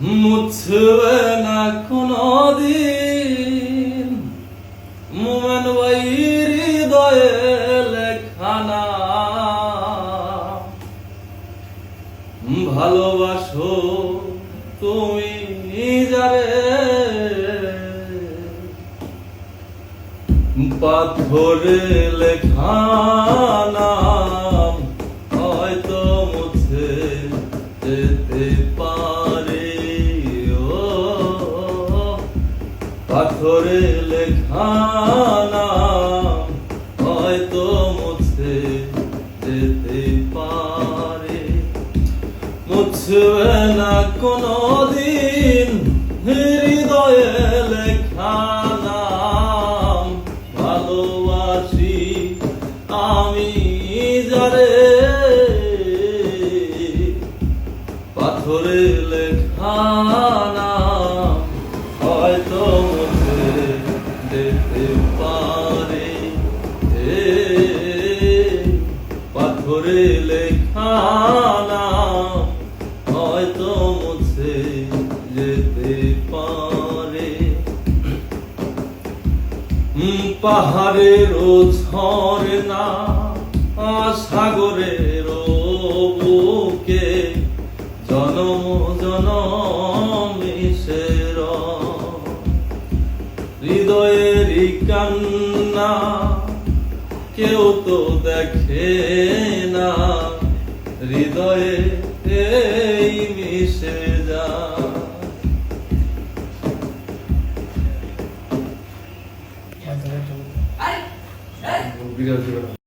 মুছবে না কোনদিন মোমেন ভাই হৃদয়ে লেখা নাম। ভালোবাসো তুমি যারে পাথরে লেখা নাম হয়তো মুছে যেতে পারে। ও পাথরে লেখা নাম হয়তো মুছে যেতে পারে। মুছবে না কোনদিন হৃদয়ে লেখা নাম। ভালোবাসি আমি যারে পাথরে লেখা নাম হয়তো মুছে যেতে পারে। পাথরে লেখা নাম হয়তো মুছে যেতে পারে। পাহাড়ের ঝরনা সাগরের বুকে জনম জনম মিশের হৃদয়ের কান্না কেউ তো দেখে না। হৃদয়ে এই মিশে যা।